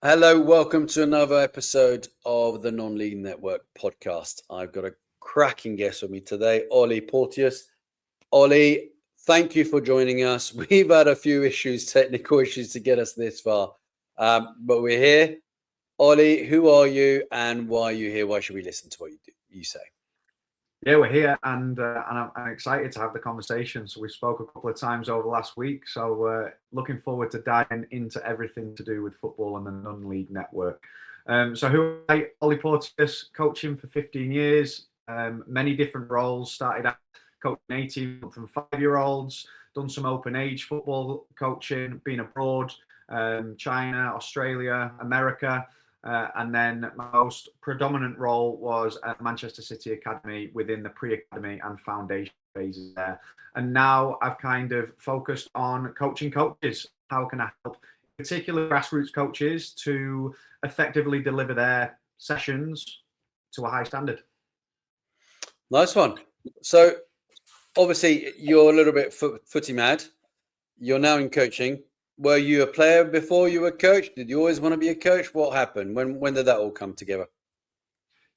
Hello, welcome to another episode of the Non-League Network podcast. I've got a cracking guest with me today, Olly Porteous. Olly, thank you for joining us. We've had a few technical issues to get us this far, but we're here. Olly, who are you and why are you here? Why should we listen to what you say? Yeah, we're here and I'm excited to have the conversation. So we spoke a couple of times over the last week. So looking forward to diving into everything to do with football and the Non-League Network. So who am I? Olly Porteous, coaching for 15 years, many different roles. Started out coaching 18 from 5-year-olds, done some open age football coaching, been abroad, China, Australia, America. And then my most predominant role was at Manchester City Academy within the pre-academy and foundation phases there. And now I've kind of focused on coaching coaches. How can I help particular grassroots coaches to effectively deliver their sessions to a high standard? Nice one. So obviously you're a little bit footy mad. You're now in coaching. Were you a player before you were a coach? Did you always want to be a coach? What happened? When did that all come together?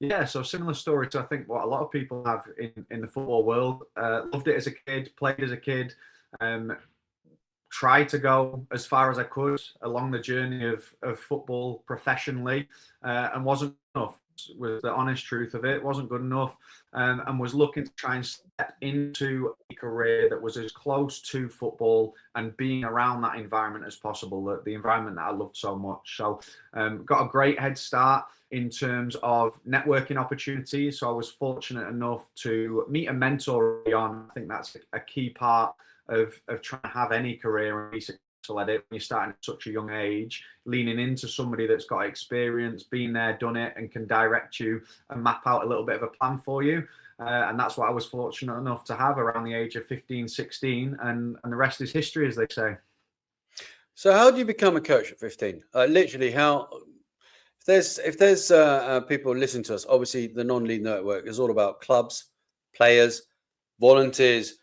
Yeah, so similar story to I think what a lot of people have in the football world. Loved it as a kid, played as a kid, tried to go as far as I could along the journey of football professionally, and wasn't enough. Was the honest truth of it. Wasn't good enough, and was looking to try and step into a career that was as close to football and being around that environment as possible, the environment that I loved so much. So got a great head start in terms of networking opportunities. So I was fortunate enough to meet a mentor early on. I think that's a key part of trying to have any career and be successful at it when you're starting at such a young age, leaning into somebody that's got experience, been there, done it, and can direct you and map out a little bit of a plan for you. And that's what I was fortunate enough to have around the age of 15, 16, and the rest is history, as they say. So how do you become a coach at 15? Literally, how... If there's people listening to us, obviously the Non-League Network is all about clubs, players, volunteers.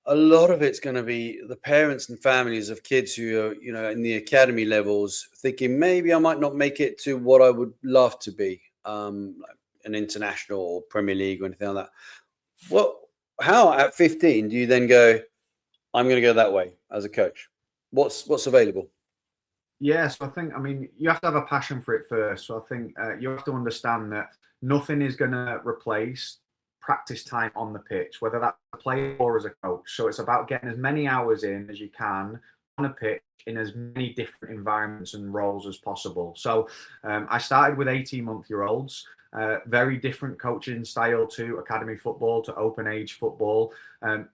A lot of it's going to be the parents and families of kids who are, in the academy levels, thinking maybe I might not make it to what I would love to be, like an international or Premier League or anything like that. How at 15 do you then go, I'm going to go that way as a coach? What's available? Yeah, so I mean, you have to have a passion for it first. So I think you have to understand that nothing is going to replace practice time on the pitch, whether that's a player or as a coach. So it's about getting as many hours in as you can on a pitch in as many different environments and roles as possible. So I started with 18-month-year-olds. Very different coaching style to academy football, to open age football.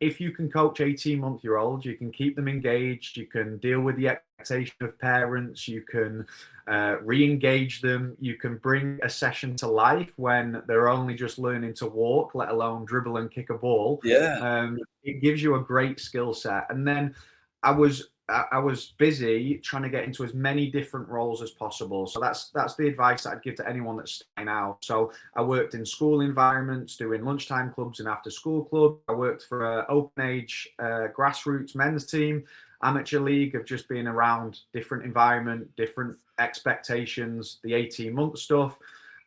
If you can coach 18-month-year-olds, you can keep them engaged, you can deal with the expectation of parents, you can re-engage them, you can bring a session to life when they're only just learning to walk, let alone dribble and kick a ball. Yeah. It gives you a great skill set. And then I was busy trying to get into as many different roles as possible. So that's the advice that I'd give to anyone that's starting out. So I worked in school environments, doing lunchtime clubs and after school club. I worked for an open age grassroots men's team, amateur league, of just being around different environment, different expectations, the 18-month stuff.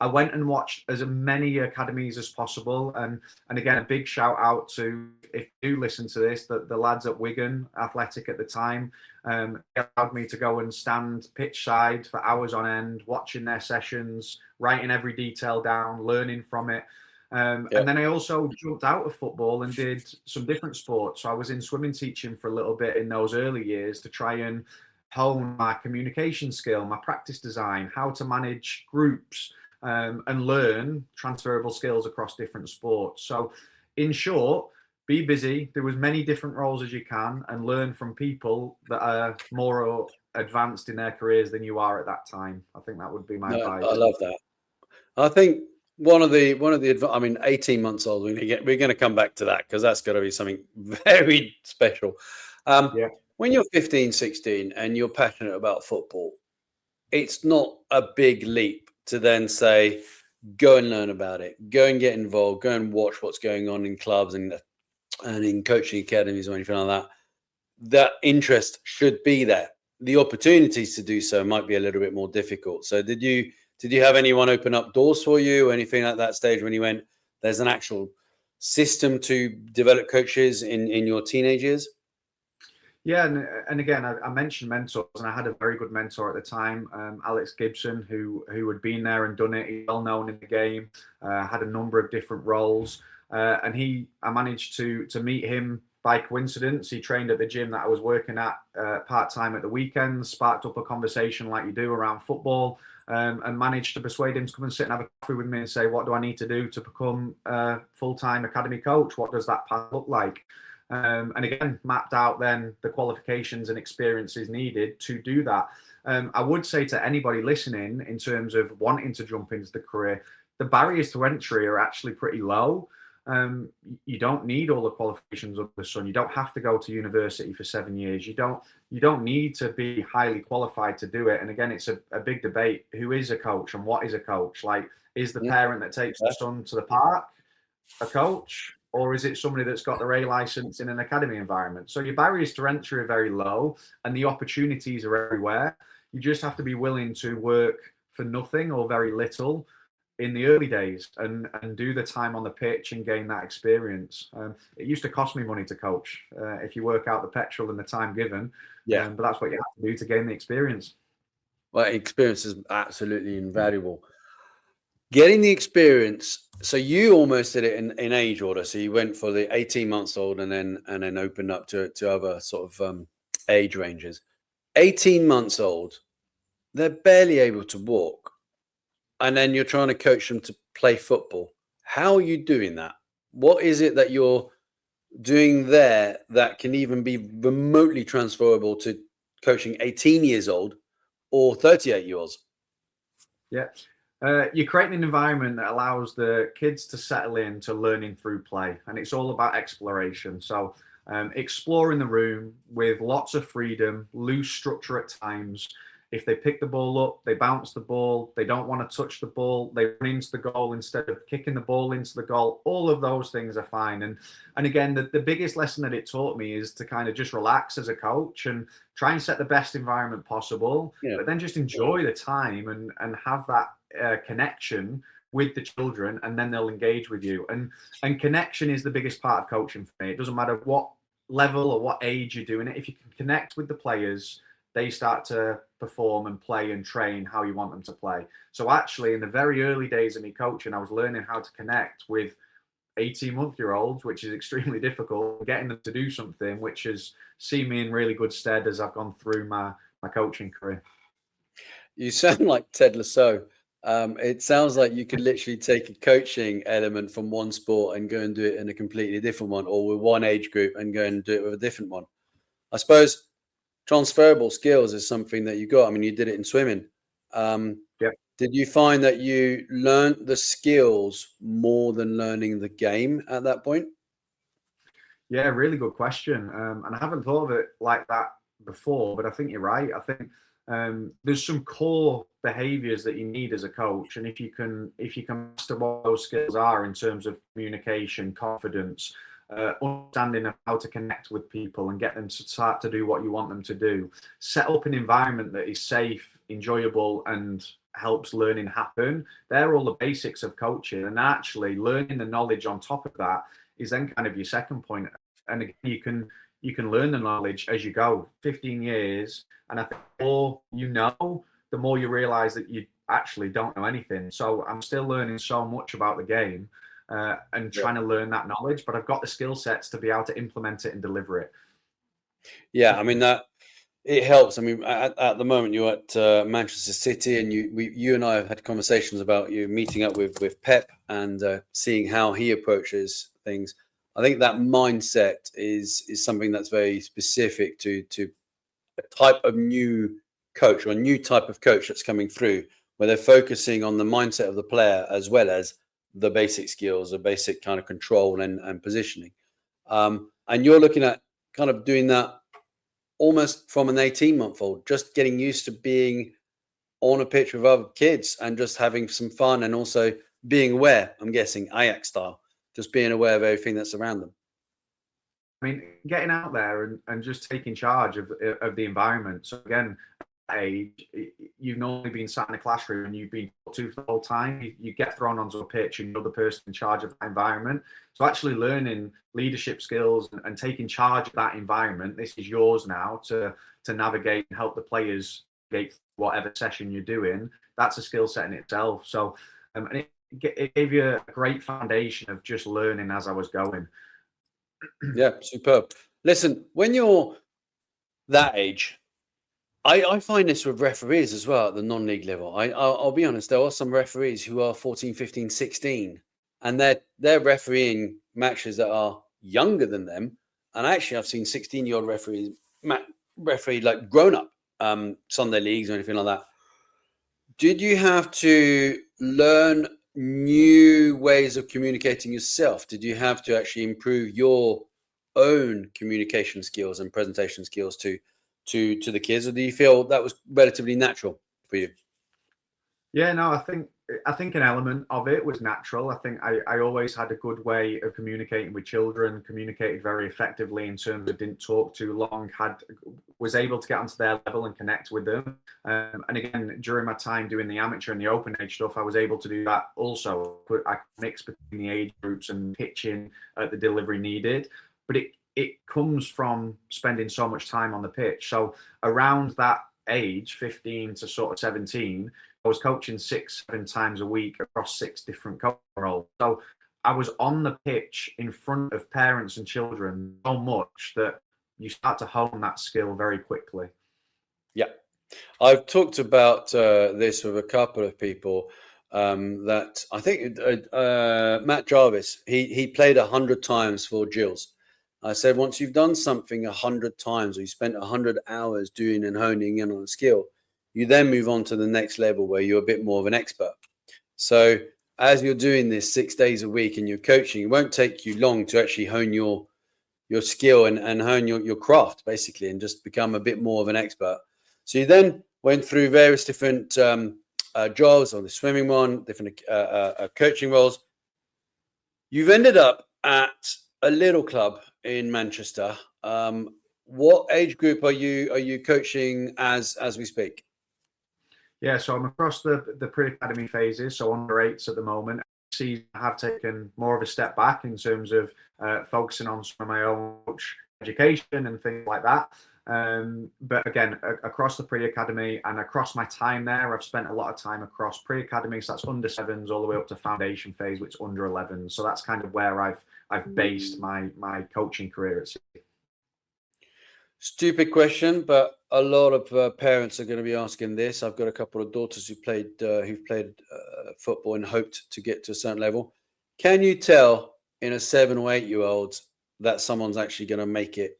I went and watched as many academies as possible. And again, a big shout out to, if you listen to this, the lads at Wigan Athletic at the time, allowed me to go and stand pitch side for hours on end, watching their sessions, writing every detail down, learning from it. And then I also jumped out of football and did some different sports. So I was in swimming teaching for a little bit in those early years to try and hone my communication skill, my practice design, how to manage groups, and learn transferable skills across different sports. So in short, be busy, do as many different roles as you can, and learn from people that are more advanced in their careers than you are at that time. I think that would be my advice. I love that. I think one of the I mean, 18 months old, we're going to come back to that because that's got to be something very special. When you're 15, 16 and you're passionate about football, it's not a big leap to then say, go and learn about it, go and get involved, go and watch what's going on in clubs and in coaching academies or anything like that. That interest should be there. the opportunities to do so might be a little bit more difficult. So did you have anyone open up doors for you or anything at that stage when you went, there's an actual system to develop coaches in your teenage years? Yeah, and again, I mentioned mentors, and I had a very good mentor at the time, Alex Gibson, who had been there and done it. He's well known in the game, had a number of different roles, and I managed to meet him by coincidence. He trained at the gym that I was working at part time at the weekends, sparked up a conversation like you do around football, and managed to persuade him to come and sit and have a coffee with me and say, what do I need to do to become a full-time academy coach? What does that path look like? And again, mapped out then the qualifications and experiences needed to do that. I would say to anybody listening, in terms of wanting to jump into the career, the barriers to entry are actually pretty low. You don't need all the qualifications under the sun. You don't have to go to university for 7 years. You don't need to be highly qualified to do it. And again, it's a big debate. Who is a coach and what is a coach? Like, is the parent that takes the son to the park a coach? Or is it somebody that's got their A license in an academy environment? So your barriers to entry are very low and the opportunities are everywhere. You just have to be willing to work for nothing or very little in the early days and do the time on the pitch and gain that experience. It used to cost me money to coach if you work out the petrol and the time given. Yeah. But that's what you have to do to gain the experience. Well, experience is absolutely invaluable. Getting the experience, so you almost did it in age order. So you went for the 18 months old and then opened up to other sort of age ranges. 18 months old, they're barely able to walk. And then you're trying to coach them to play football. How are you doing that? What is it that you're doing there that can even be remotely transferable to coaching 18 years old or 38 years old? Yeah. You're creating an environment that allows the kids to settle into learning through play, and it's all about exploration. So exploring the room with lots of freedom, loose structure at times. If they pick the ball up, they bounce the ball. They don't want to touch the ball. They run into the goal instead of kicking the ball into the goal. All of those things are fine. And again, the biggest lesson that it taught me is to kind of just relax as a coach and try and set the best environment possible, but then just enjoy the time and have that connection with the children, and then they'll engage with you. And connection is the biggest part of coaching for me. It doesn't matter what level or what age you're doing it. If you can connect with the players, they start to perform and play and train how you want them to play. So actually, in the very early days of me coaching, I was learning how to connect with 18-month-olds, which is extremely difficult, getting them to do something which has seen me in really good stead as I've gone through my coaching career. You sound like Ted Lasso. It sounds like you could literally take a coaching element from one sport and go and do it in a completely different one, or with one age group and go and do it with a different one. I suppose transferable skills is something that you got. I mean, you did it in swimming. Did you find that you learned the skills more than learning the game at that point? Yeah, really good question. And I haven't thought of it like that before, but I think you're right. I think there's some core behaviors that you need as a coach, and if you can master what those skills are in terms of communication, confidence, understanding of how to connect with people and get them to start to do what you want them to do, set up an environment that is safe, enjoyable, and helps learning happen. They're all the basics of coaching, and actually learning the knowledge on top of that is then kind of your second point. And again, you can learn the knowledge as you go. 15 years, and I think the more you know, the more you realize that you actually don't know anything. So I'm still learning so much about the game and trying to learn that knowledge, but I've got the skill sets to be able to implement it and deliver it. Yeah, I mean, that it helps. I mean, at the moment you're at Manchester City, and you and I have had conversations about you meeting up with Pep and seeing how he approaches things. I think that mindset is something that's very specific to a type of new coach, or a new type of coach that's coming through, where they're focusing on the mindset of the player as well as the basic skills, the basic kind of control and positioning. And you're looking at kind of doing that almost from an 18-month-old, just getting used to being on a pitch with other kids and just having some fun, and also being aware, I'm guessing Ajax style, just being aware of everything that's around them. I mean, getting out there and just taking charge of the environment. So again, at that age, you've normally been sat in a classroom and you've been taught to for the whole time. You get thrown onto a pitch and you're the person in charge of that environment. So actually learning leadership skills and taking charge of that environment. This is yours now to navigate and help the players navigate whatever session you're doing. That's a skill set in itself. So and it gave you a great foundation of just learning as I was going. Yeah, superb. Listen, when you're that age, I find this with referees as well at the non-league level. I'll be honest, there are some referees who are 14, 15, 16, and they're refereeing matches that are younger than them. And actually, I've seen 16-year-old referees referee like grown-up Sunday leagues or anything like that. Did you have to learn new ways of communicating yourself? Did you have to actually improve your own communication skills and presentation skills to the kids, or do you feel that was relatively natural for you? Yeah, no, I think an element of it was natural. I think I always had a good way of communicating with children, communicated very effectively in terms of didn't talk too long, was able to get onto their level and connect with them. And again, during my time doing the amateur and the open age stuff, I was able to do that also. I mix between the age groups and pitching at the delivery needed. But it comes from spending so much time on the pitch. So around that age, 15 to sort of 17, I was coaching 6-7 times a week across 6 different coaching roles. So I was on the pitch in front of parents and children so much that you start to hone that skill very quickly. Yeah, I've talked about this with a couple of people. That I think Matt Jarvis, he played 100 times for Gills. I said, once you've done something 100 times, or you spent 100 hours doing and honing in on a skill, you then move on to the next level where you're a bit more of an expert. So as you're doing this 6 days a week and you're coaching, it won't take you long to actually hone your skill and hone your craft, basically, and just become a bit more of an expert. So you then went through various different jobs, on the swimming one, different coaching roles. You've ended up at a little club in Manchester. What age group are you coaching as we speak? Yeah, so I'm across the pre-academy phases, so under 8s at the moment. I have taken more of a step back in terms of focusing on some of my own coach education and things like that. But again, across the pre-academy and across my time there, I've spent a lot of time across pre-academy, so that's under 7s all the way up to foundation phase, which is under 11s. So that's kind of where I've based my coaching career at City. Stupid question, but a lot of parents are going to be asking this. I've got a couple of daughters who've played football and hoped to get to a certain level. Can you tell in a 7 or 8-year-old that someone's actually going to make it,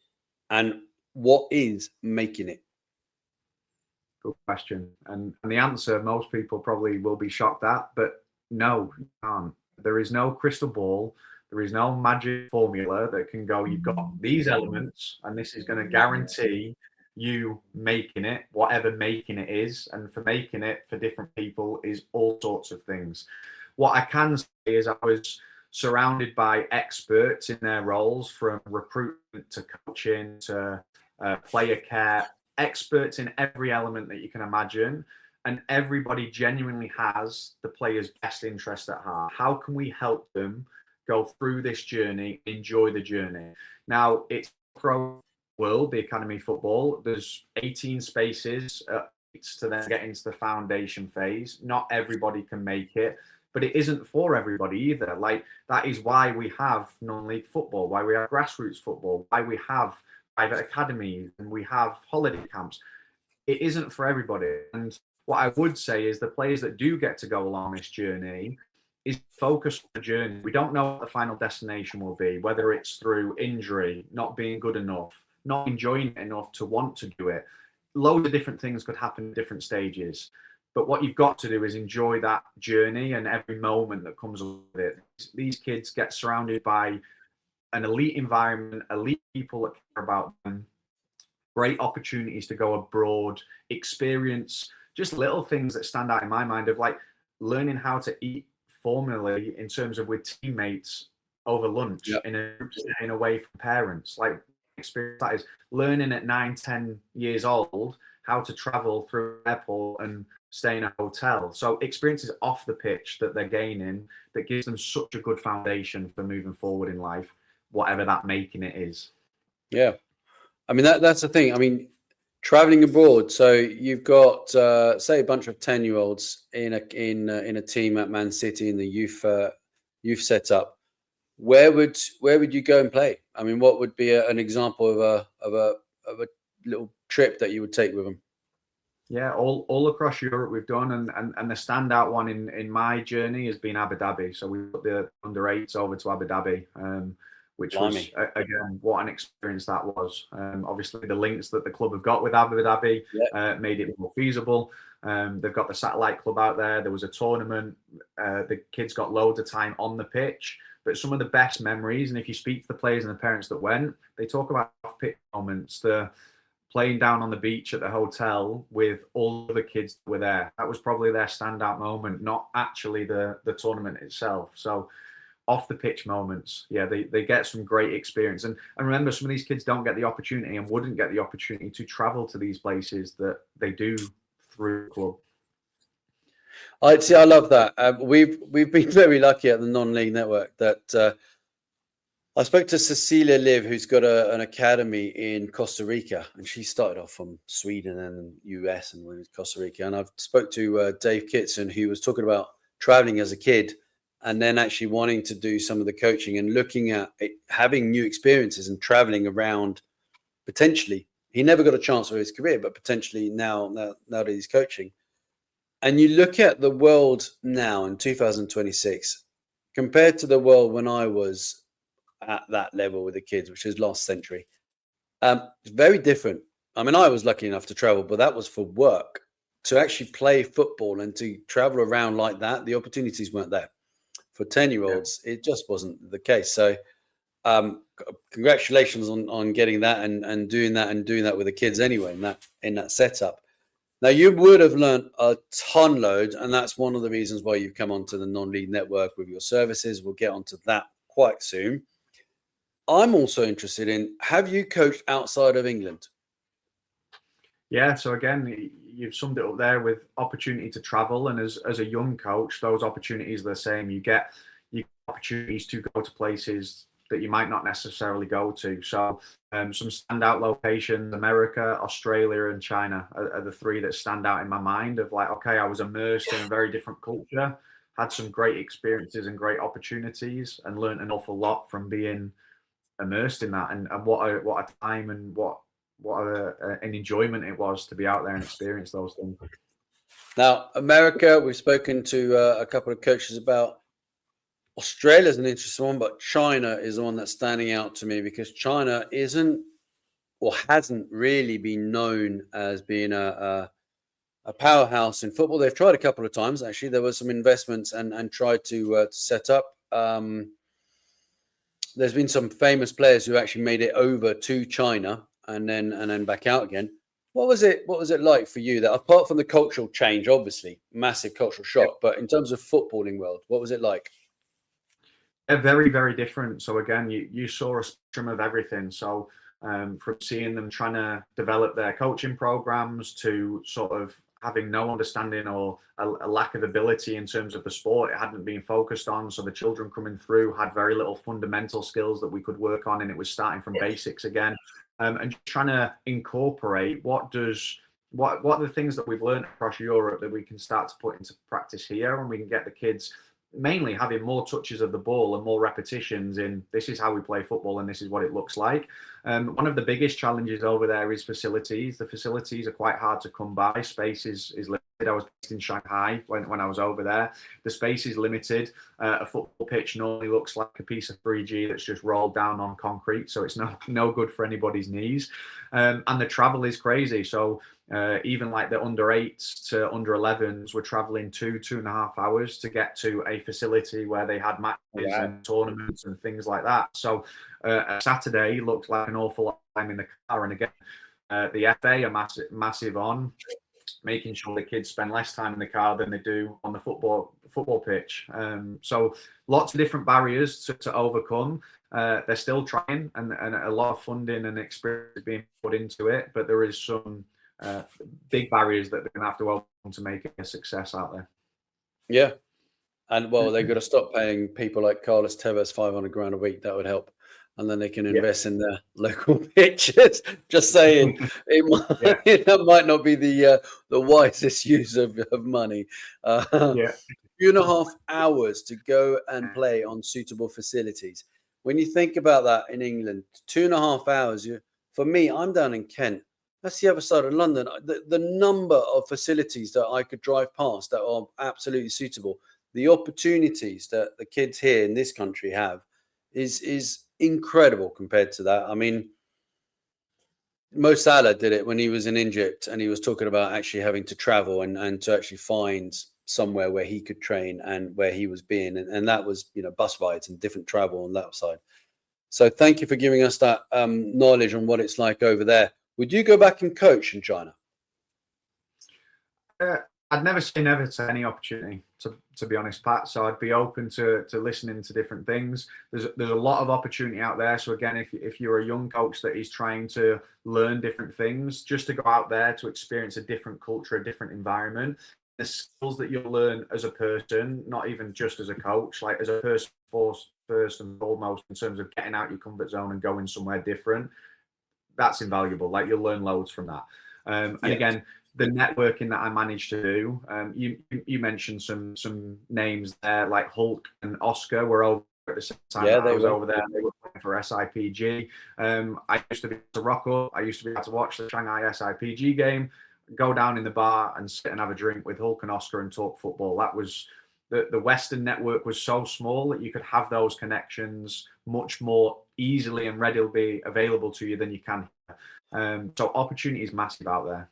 and what is making it? Good question, and the answer most people probably will be shocked at, but no, you can't. There is no crystal ball. There is no magic formula that can go, you've got these elements, and this is going to guarantee you making it, whatever making it is. And for making it for different people is all sorts of things. What I can say is I was surrounded by experts in their roles, from recruitment to coaching to player care, experts in every element that you can imagine. And everybody genuinely has the player's best interest at heart. How can we help them go through this journey, enjoy the journey? Now, it's pro world, the academy football. There's 18 spaces to then get into the foundation phase. Not everybody can make it, but it isn't for everybody either. Like, that is why we have non-league football, why we have grassroots football, why we have private academies, and we have holiday camps. It isn't for everybody. And what I would say is the players that do get to go along this journey is focus on the journey. We don't know what the final destination will be, whether it's through injury, not being good enough, not enjoying it enough to want to do it. Loads of different things could happen at different stages. But what you've got to do is enjoy that journey and every moment that comes with it. These kids get surrounded by an elite environment, elite people that care about them, great opportunities to go abroad, experience just little things that stand out in my mind, of like learning how to eat formally in terms of with teammates over lunch Yeah. in a group setting away from parents. Like, experience that is learning at 9, 10 years old how to travel through an airport and stay in a hotel. So experiences off the pitch that they're gaining that gives them such a good foundation for moving forward in life, whatever that making it is. Yeah. I mean, that's the thing. I mean, traveling abroad. So you've got, say, a bunch of 10-year-olds in a team at Man City in the youth setup. Where would you go and play? I mean, what would be an example of a little trip that you would take with them? Yeah, all across Europe we've done, and the standout one in my journey has been Abu Dhabi. So we put the under 8s over to Abu Dhabi, which Blimey. was again what an experience that was. Obviously, the links that the club have got with Abu Dhabi made it more feasible. They've got the satellite club out there. There was a tournament. The kids got loads of time on the pitch. But some of the best memories, and if you speak to the players and the parents that went, they talk about off-pitch moments. The playing down on the beach at the hotel with all the kids that were there. That was probably their standout moment, not actually the tournament itself. So off the pitch moments, yeah, they get some great experience. And remember, some of these kids don't get the opportunity and wouldn't get the opportunity to travel to these places that they do through the club. I see. I love that. We've been very lucky at the non-league network that I spoke to Cecilia Liv, who's got an academy in Costa Rica, and she started off from Sweden and US and went to Costa Rica. And I've spoke to Dave Kitson, who was talking about traveling as a kid and then actually wanting to do some of the coaching and looking at it, having new experiences and traveling around. Potentially, he never got a chance for his career, but potentially now that he's coaching. And you look at the world now in 2026 compared to the world when I was at that level with the kids, which is last century. It's very different. I mean, I was lucky enough to travel, but that was for work. To actually play football and to travel around like that, the opportunities weren't there. For 10-year-olds, it just wasn't the case. So congratulations on getting that and doing that with the kids anyway in that setup. Now, you would have learned a ton load, and that's one of the reasons why you've come onto the non-league network with your services. We'll get onto that quite soon. I'm also interested in, have you coached outside of England? Yeah, so again, you've summed it up there with opportunity to travel, and as a young coach, those opportunities are the same. You get opportunities to go to places that you might not necessarily go to. So some standout locations: America, Australia, and China are the three that stand out in my mind. Of like, okay, I was immersed in a very different culture, had some great experiences and great opportunities, and learned an awful lot from being immersed in that. And what a time and what an enjoyment it was to be out there and experience those things. Now, America, we've spoken to a couple of coaches about. Australia's an interesting one, but China is the one that's standing out to me because China isn't or hasn't really been known as being a powerhouse in football. They've tried a couple of times. Actually, there was some investments and tried to set up. There's been some famous players who actually made it over to China and then back out again. What was it like for you, that apart from the cultural change, obviously massive cultural shock, but in terms of footballing world, what was it like? They're very, very different. So again, you saw a spectrum of everything. So from seeing them trying to develop their coaching programs to sort of having no understanding or a lack of ability in terms of the sport, it hadn't been focused on. So the children coming through had very little fundamental skills that we could work on, and it was starting from basics again, and trying to incorporate what are the things that we've learned across Europe that we can start to put into practice here, and we can get the kids mainly having more touches of the ball and more repetitions in this is how we play football and this is what it looks like. One of the biggest challenges over there is facilities. The facilities are quite hard to come by. Space is limited. I was based in Shanghai when I was over there. The space is limited. A football pitch normally looks like a piece of 3G that's just rolled down on concrete, so it's no good for anybody's knees. And the travel is crazy. So even like the under 8s to under 11s were traveling 2.5 hours to get to a facility where they had matches and tournaments and things like that. So a Saturday looked like an awful lot of time in the car. And again, the FA are massive on making sure the kids spend less time in the car than they do on the football pitch. So lots of different barriers to overcome. They're still trying, and a lot of funding and experience is being put into it, but there is some big barriers that they're going to have to overcome to make it a success out there. Yeah. And well, they've got to stop paying people like Carlos Tevez 500 grand a week. That would help. And then they can invest in their local pitches. Just saying, that might not be the wisest use of money. 2.5 hours to go and play on suitable facilities. When you think about that in England, 2.5 hours. For me, I'm down in Kent. That's the other side of London. The number of facilities that I could drive past that are absolutely suitable, the opportunities that the kids here in this country have is incredible compared to that. I mean, Mo Salah did it when he was in Egypt, and he was talking about actually having to travel and to actually find somewhere where he could train and where he was being. And that was, bus rides and different travel on that side. So thank you for giving us that knowledge on what it's like over there. Would you go back and coach in China? I'd never say never to any opportunity, to be honest, Pat. So I'd be open to listening to different things. There's a lot of opportunity out there. So again, if you're a young coach that is trying to learn different things, just to go out there to experience a different culture, a different environment, the skills that you'll learn as a person, not even just as a coach, like as a person first and foremost, in terms of getting out your comfort zone and going somewhere different, that's invaluable. Like you'll learn loads from that. And again, the networking that I managed to do, you mentioned some names there, like Hulk and Oscar were over at the same time. I was over there. They were playing for SIPG. I used to be able to rock up. I used to be able to watch the Shanghai SIPG game, go down in the bar and sit and have a drink with Hulk and Oscar and talk football. That was the Western network was so small that you could have those connections much more easily and readily available to you than you can here. So opportunity is massive out there.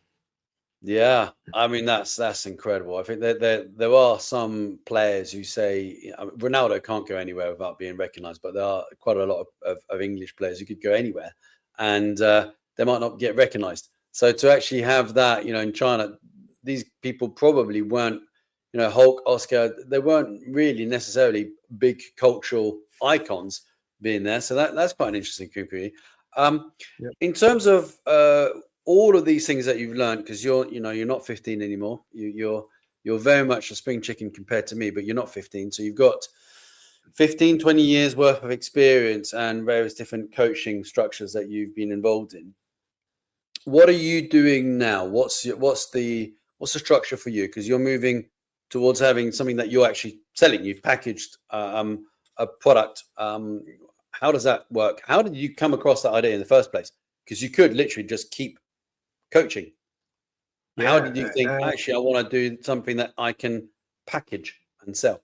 Yeah, I mean that's incredible. I think that there are some players who say Ronaldo can't go anywhere without being recognised, but there are quite a lot of English players who could go anywhere and they might not get recognised. So to actually have that, in China, these people probably weren't, Hulk, Oscar, they weren't really necessarily big cultural icons being there. So that's quite an interesting thing. In terms of all of these things that you've learned, because you're not 15 anymore. You're very much a spring chicken compared to me, but you're not 15. So you've got 15, 20 years worth of experience and various different coaching structures that you've been involved in. What are you doing now? What's the structure for you? Because you're moving towards having something that you're actually selling. You've packaged a product. How does that work? How did you come across that idea in the first place? Because you could literally just keep coaching. How did you think, actually, I want to do something that I can package and sell?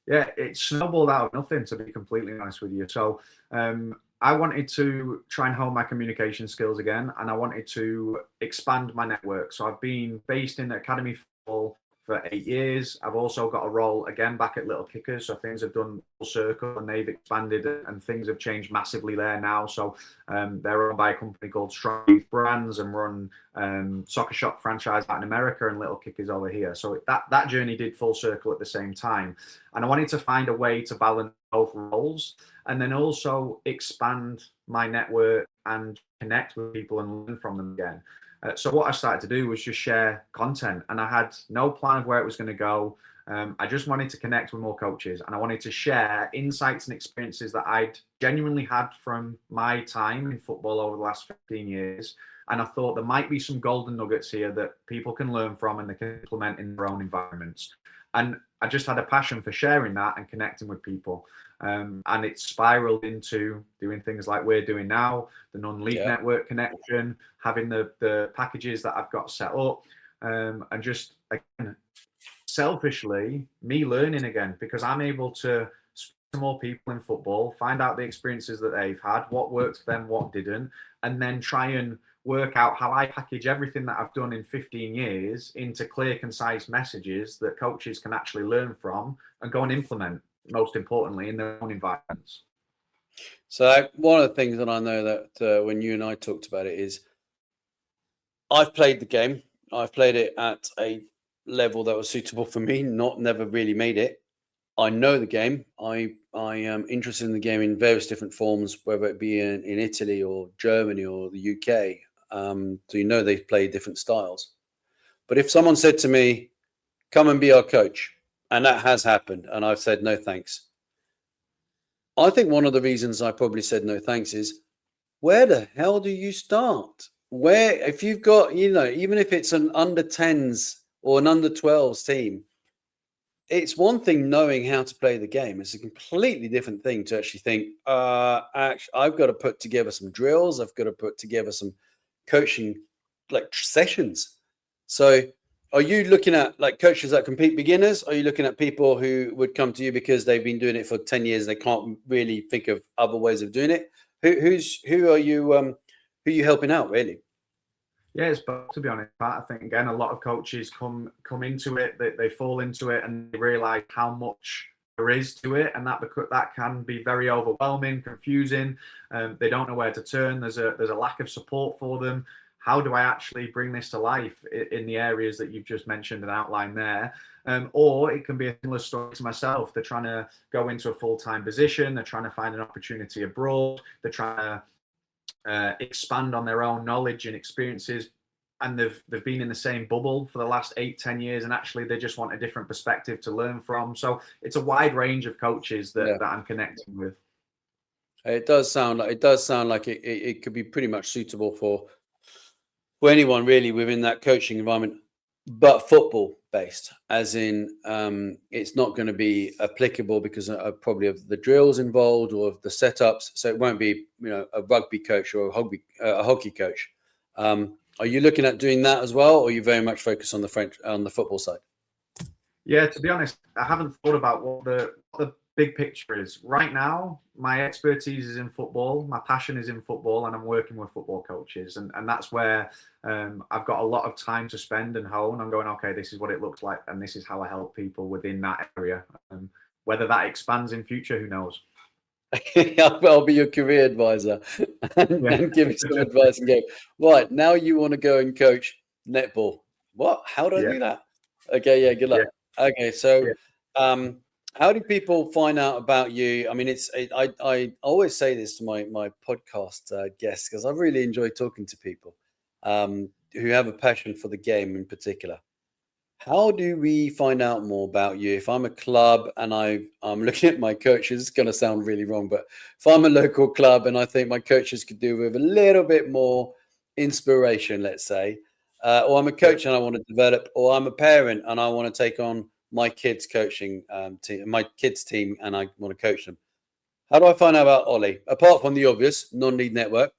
Yeah, it snowballed out of nothing, to be completely honest with you. So I wanted to try and hone my communication skills again, and I wanted to expand my network. So I've been based in the academy football for 8 years. I've also got a role again back at Little Kickers, so things have done full circle and they've expanded and things have changed massively there now. So they're owned by a company called Strong Youth Brands and run Soccer Shop franchise out in America and Little Kickers over here. So that journey did full circle at the same time, and I wanted to find a way to balance both roles and then also expand my network and connect with people and learn from them again. So what I started to do was just share content, and I had no plan of where it was going to go. I just wanted to connect with more coaches, and I wanted to share insights and experiences that I'd genuinely had from my time in football over the last 15 years. And I thought there might be some golden nuggets here that people can learn from and they can implement in their own environments. And I just had a passion for sharing that and connecting with people. And it spiraled into doing things like we're doing now, the non-league network connection, having the packages that I've got set up, and just, again, selfishly, me learning again, because I'm able to speak to more people in football, find out the experiences that they've had, what worked for them, what didn't, and then try and work out how I package everything that I've done in 15 years into clear, concise messages that coaches can actually learn from and go and implement, most importantly, in their own environments. So one of the things that I know that when you and I talked about it is I've played the game. I've played it at a level that was suitable for me. Never really made it. I know the game. I am interested in the game in various different forms, whether it be in Italy or Germany or the UK. So they play different styles. But if someone said to me, "Come and be our coach," and that has happened, and I've said no thanks. I think one of the reasons I probably said no thanks is, where the hell do you start? Where, if you've got, even if it's an under 10s or an under 12s team, it's one thing knowing how to play the game. It's a completely different thing to actually think, actually, I've got to put together some drills. I've got to put together some coaching sessions. So are you looking at coaches that compete beginners? Are you looking at people who would come to you because they've been doing it for 10 years? They can't really think of other ways of doing it. Who are you helping out, really? Yeah, it's both, to be honest, Pat. I think, again, a lot of coaches come into it, they fall into it, and they realise how much there is to it, and that can be very overwhelming, confusing. They don't know where to turn. There's a lack of support for them. How do I actually bring this to life in the areas that you've just mentioned and outlined there? Or it can be a similar story to myself. They're trying to go into a full-time position. They're trying to find an opportunity abroad. They're trying to expand on their own knowledge and experiences, and they've been in the same bubble for the last 8-10 years, and actually they just want a different perspective to learn from. So it's a wide range of coaches that I'm connecting with. It does sound like it could be pretty much suitable for anyone really within that coaching environment, but football based, as in it's not going to be applicable because of probably of the drills involved or of the setups. So it won't be a rugby coach or a hockey coach. Are you looking at doing that as well, or are you very much focused on the football side? Yeah, to be honest, I haven't thought about what the big picture is. Right now, my expertise is in football, my passion is in football, and I'm working with football coaches. And that's where I've got a lot of time to spend and hone. I'm going, okay, this is what it looks like, and this is how I help people within that area. Whether that expands in future, who knows? I'll be your career advisor and give you some advice and go, right, now you want to go and coach netball. What? How do I do that? Okay, yeah, good luck. Yeah. Okay, so how do people find out about you? I mean, I always say this to my podcast guests, because I really enjoy talking to people who have a passion for the game in particular. How do we find out more about you? If I'm a club and I'm looking at my coaches, it's going to sound really wrong, but if I'm a local club and I think my coaches could do with a little bit more inspiration, let's say, or I'm a coach and I want to develop, or I'm a parent and I want to take on my kids' coaching team, my kids' team, and I want to coach them. How do I find out about Olly? Apart from the obvious, non-league network.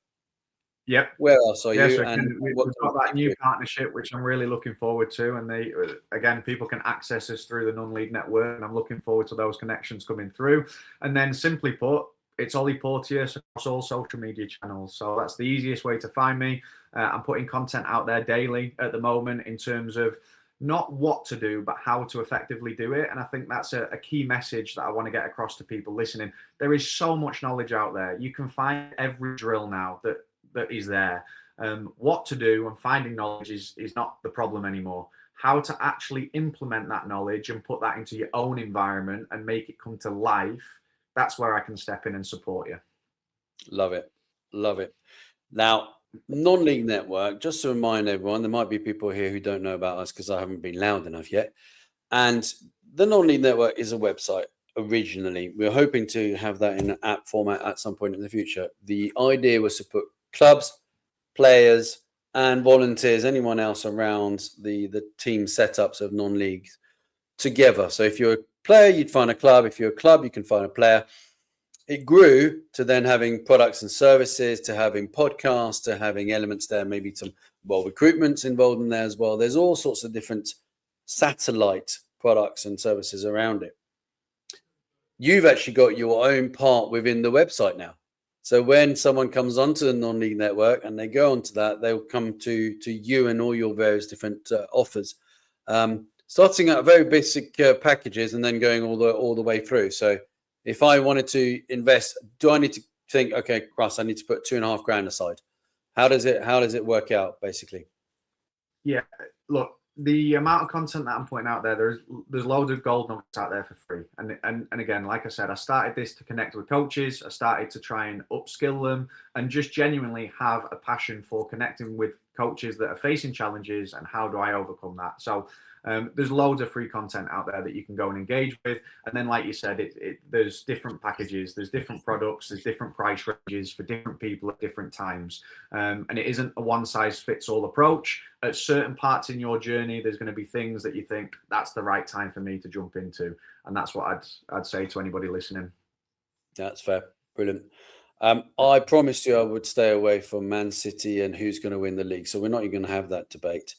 Yep. Where else are you? So And we've got that new partnership, which I'm really looking forward to. And people can access us through the non-league network, and I'm looking forward to those connections coming through. And then, simply put, it's Olly Porteous across all social media channels. So that's the easiest way to find me. I'm putting content out there daily at the moment in terms of not what to do, but how to effectively do it. And I think that's a key message that I want to get across to people listening. There is so much knowledge out there. You can find every drill now that is there. What to do and finding knowledge is not the problem anymore. How to actually implement that knowledge and put that into your own environment and make it come to life, that's where I can step in and support you. Love it. Love it. Now, non-league network, just to remind everyone, there might be people here who don't know about us because I haven't been loud enough yet. And the non-league network is a website originally. We're hoping to have that in an app format at some point in the future. The idea was to put clubs, players, and volunteers, anyone else around the team setups of non-leagues together. So if you're a player, you'd find a club. If you're a club, you can find a player. It grew to then having products and services, to having podcasts, to having elements there, maybe some recruitment's involved in there as well. There's all sorts of different satellite products and services around it. You've actually got your own part within the website now. So when someone comes onto the non-league network and they go onto that, they'll come to you and all your various different offers, starting at very basic packages and then going all the way through. So if I wanted to invest, do I need to think, okay, Russ, I need to put $2,500 aside? How does it work out basically? Yeah, look, the amount of content that I'm putting out there, there's loads of gold nuggets out there for free. And again, like I said, I started this to connect with coaches. I started to try and upskill them and just genuinely have a passion for connecting with coaches that are facing challenges and how do I overcome that. So there's loads of free content out there that you can go and engage with. And then, like you said, there's different packages, there's different products, there's different price ranges for different people at different times. And it isn't a one size fits all approach. At certain parts in your journey, there's going to be things that you think that's the right time for me to jump into. And that's what I'd say to anybody listening. That's fair. Brilliant. I promised you I would stay away from Man City and who's going to win the league. So we're not even going to have that debate.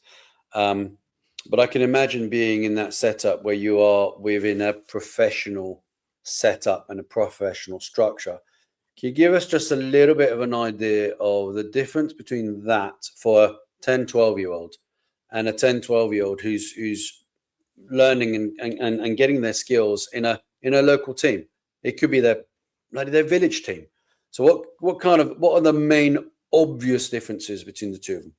But I can imagine being in that setup where you are within a professional setup and a professional structure. Can you give us just a little bit of an idea of the difference between that for a 10, 12-year-old and a 10, 12-year-old who's learning and getting their skills in a local team? It could be their village team. So what are the main obvious differences between the two of them?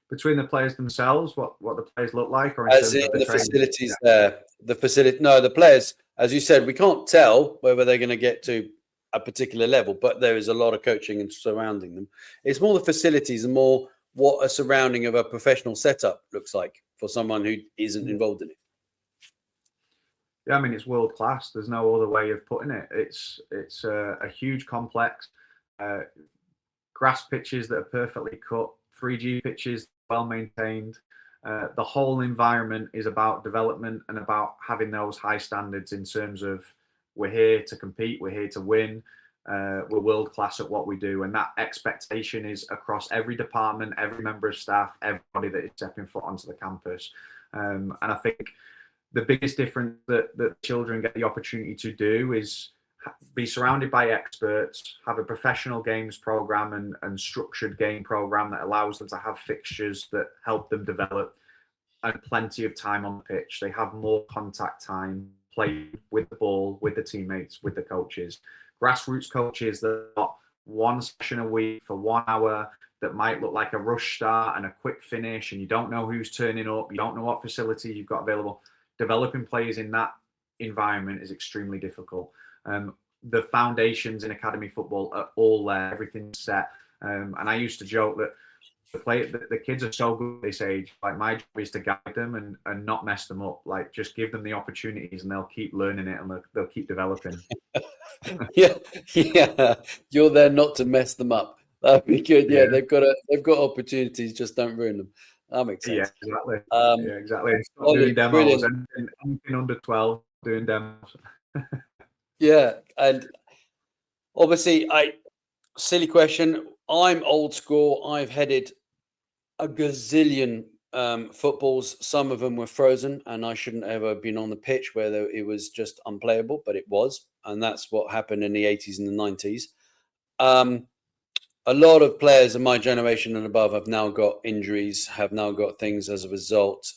Between the players themselves, what the players look like, or as in the facilities there, the players, as you said, we can't tell whether they're going to get to a particular level, but there is a lot of coaching and surrounding them. It's more the facilities and more what a surrounding of a professional setup looks like for someone who isn't involved in it. Yeah, I mean, it's world class. There's no other way of putting it. It's a huge complex, grass pitches that are perfectly cut, 3G pitches, well maintained. The whole environment is about development and about having those high standards in terms of we're here to compete, we're here to win, we're world class at what we do, and that expectation is across every department, every member of staff, everybody that is stepping foot onto the campus. And I think the biggest difference that children get the opportunity to do is be surrounded by experts, have a professional games program and structured game program that allows them to have fixtures that help them develop, and plenty of time on the pitch. They have more contact time, play with the ball, with the teammates, with the coaches. Grassroots coaches that got one session a week for 1 hour that might look like a rush start and a quick finish, and you don't know who's turning up, you don't know what facilities you've got available. Developing players in that environment is extremely difficult. The foundations in academy football are all there, everything's set. And I used to joke that the kids are so good at this age. Like, my job is to guide them and not mess them up. Like, just give them the opportunities and they'll keep learning it and they'll keep developing. yeah. You're there not to mess them up. That'd be good. Yeah, they've got opportunities, just don't ruin them. That makes sense. Yeah, exactly. Exactly. Stop doing demos and anything under 12 doing demos. Yeah, and obviously, silly question. I'm old school. I've headed a gazillion footballs. Some of them were frozen, and I shouldn't ever have been on the pitch where it was just unplayable, but it was, and that's what happened in the 80s and the 90s. A lot of players of my generation and above have now got injuries, have now got things as a result.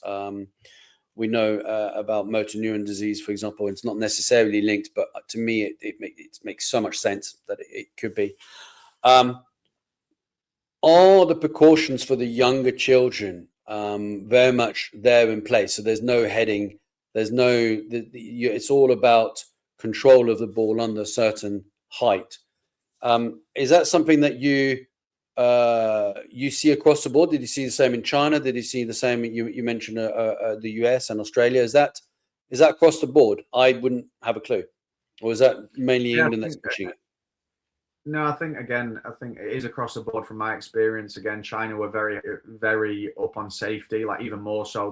We know about motor neuron disease, for example. It's not necessarily linked, but to me, it makes so much sense that it could be. Are the precautions for the younger children very much there in place? So there's no heading. It's all about control of the ball under a certain height. Is that something that you see across the board? Did you see the same in China? Did you see the same? You mentioned the US and Australia. Is that across the board? I wouldn't have a clue. Or is that mainly England that's pushing it? No, I think it is across the board from my experience. Again, China were very, very up on safety, like even more so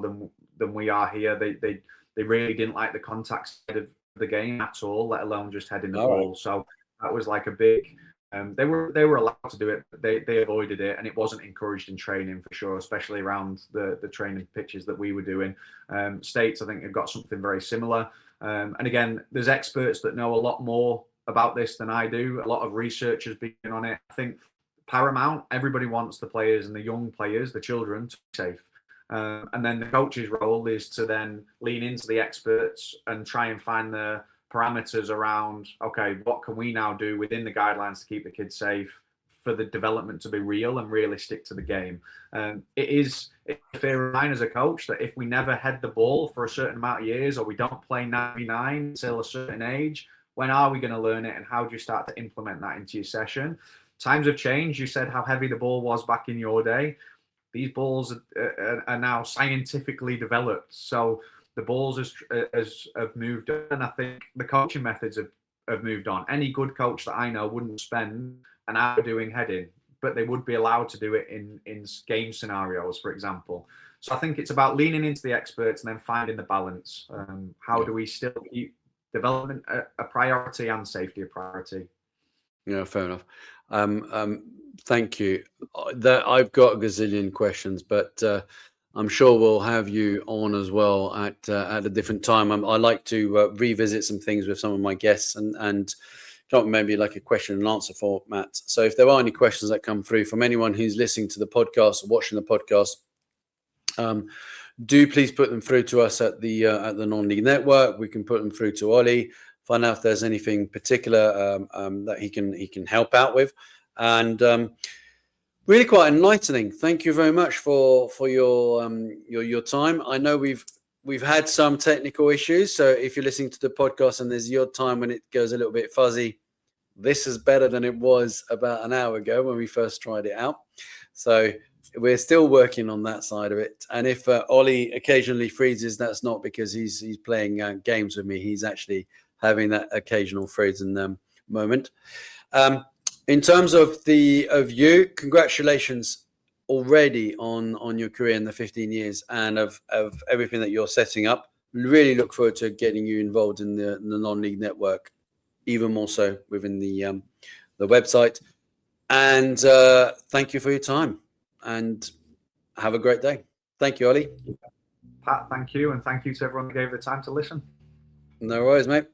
than we are here. They really didn't like the contact side of the game at all, let alone just heading the ball. Right. So that was like a big. They were allowed to do it, but they avoided it, and it wasn't encouraged in training for sure, especially around the training pitches that we were doing. States, I think, have got something very similar. And again, there's experts that know a lot more about this than I do. A lot of research has been on it. I think paramount, everybody wants the players and the young players, the children, to be safe. And then the coach's role is to then lean into the experts and try and find the parameters around, okay, what can we now do within the guidelines to keep the kids safe for the development to be real and realistic to the game. It's a fear of mine as a coach that if we never head the ball for a certain amount of years, or we don't play 99 until a certain age, when are we going to learn it, and how do you start to implement that into your session? Times have changed. You said how heavy the ball was back in your day. These balls are now scientifically developed. So the balls have moved on, and I think the coaching methods have moved on. Any good coach that I know wouldn't spend an hour doing heading, but they would be allowed to do it in game scenarios, for example. So I think it's about leaning into the experts and then finding the balance. How do we still keep development a priority and safety a priority? Yeah, fair enough. Thank you. I've got a gazillion questions, but I'm sure we'll have you on as well at a different time. I like to revisit some things with some of my guests and maybe like a question and answer format. So if there are any questions that come through from anyone who's listening to the podcast or watching the podcast, do please put them through to us at the Non-League Network. We can put them through to Olly, find out if there's anything particular that he can help out with, and really quite enlightening. Thank you very much for your time. I know we've had some technical issues, so if you're listening to the podcast and there's the odd time when it goes a little bit fuzzy, this is better than it was about an hour ago when we first tried it out. So we're still working on that side of it. And if Olly occasionally freezes, that's not because he's playing games with me. He's actually having that occasional freezing moment. In terms of you, congratulations already on your career in the 15 years and of everything that you're setting up. Really look forward to getting you involved in the Non-League Network, even more so within the website. And thank you for your time, and have a great day. Thank you, Olly. Pat, thank you, and thank you to everyone who gave the time to listen. No worries, mate.